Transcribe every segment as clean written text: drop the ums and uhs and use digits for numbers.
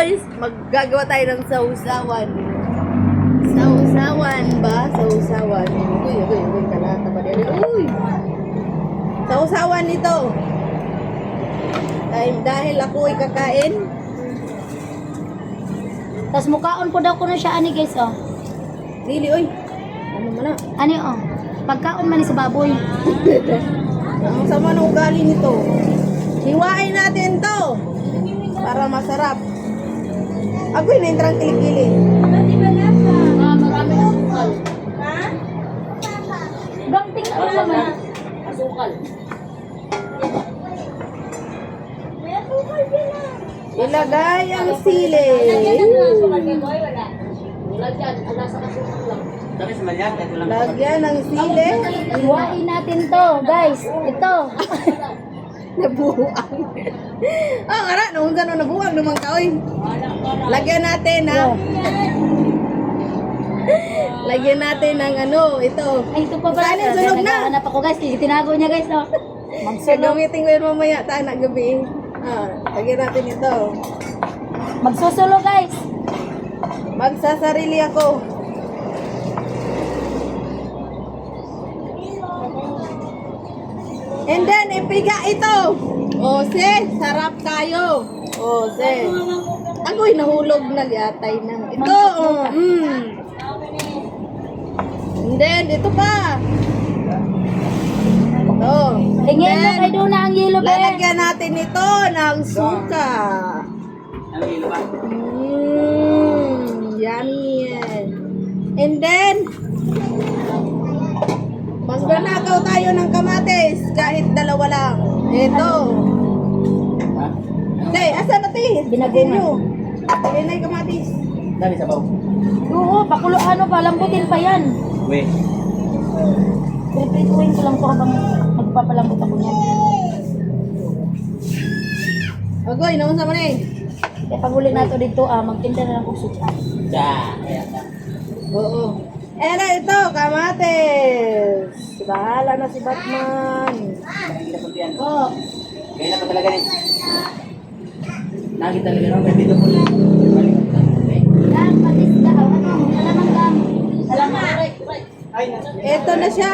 guys, maggagawa tayo ng sausawan. Sausawan ba? Sausawan. Uy, kalata pa din. Uy! Sausawan ito. Dahil ako ay kakain. Tapos mukhaon po daw ko na siya ani guys oh. Dili, oy. Ano man na? Ani oh. Pagkaon man ni sa baboy. Ang sama ng ugali nito. Hiwain natin to. Para masarap. Agoy na yung trang kilikili. Marami asukal. Ha? Bang tingnan mo naman. Asukal. Ilagay ang sili. Lagyan ng sili. Iwain natin to, guys. Ito. Nabuang. Ah, ngara, nung saan nabuang naman ka, oy. Lagyan natin, ha? Lagyan natin ng ano, ito. Ay, ito pa pala. Saan yung sunog na? Naghahanap ako guys. Tinago niya guys. Oh. Gagamitin ko yun mamaya, tanak gabi. Ah, lagyan natin ito. Magsusulo guys. Magsasarili ako. And then, ipiga ito. O, sarap tayo. O, ako'y nahulog na, yatay na. Ito, And then, ito pa. Ito. Tingin mo kay doon na ang yellow bear. Lalagyan natin ito ng suka. Yummy yan. And then, magnanakaw tayo ng kamatis. Kahit dalawa lang. Ito. Tay, asan na tay? Binagungan. Ayan na yung kamatis. Dali sa baw. Oo, pakulo ano pa, lambutin pa yan. We. Piprituin ko lang po habang magpapalambot ako niyan. Agoy, naman sa manay. Kaya pag uli nato dito, magtinda na lang usok. Da. Ayan na. Oo. Eh na ito, kamatis. Bahala na si Batman. Oh, Kaya na pa talaga rin. Nakita talaga naman. May video po na. yan, patis ka. Ano, alamang gam. Alamang. Ay, nasa. Ito na siya.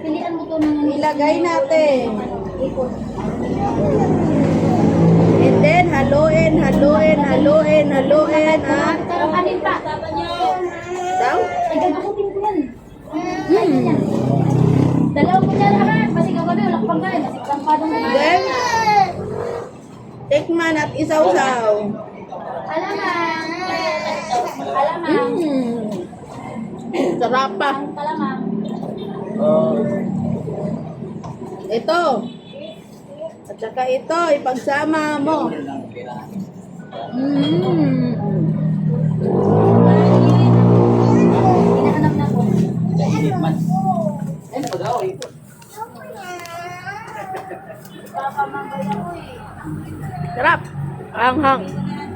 Pilihan mo to ng Ilagay natin. ikot. And then, haluin at Pero kanin pa. daw. Ay, gagakutin ko yan. Ay, yan. Dalawang ko dyan lahat. Pasigaw kami, wala ko pang kain. Masiklang pa doon. Then, tikman at isawsaw. Alamang. Alamang. Sarap pa. Alamang. Ito. At saka ito, ipagsama mo. Hinahanap na ko. Init man. Ay, napagawa. Ito. Sarap. Anghang.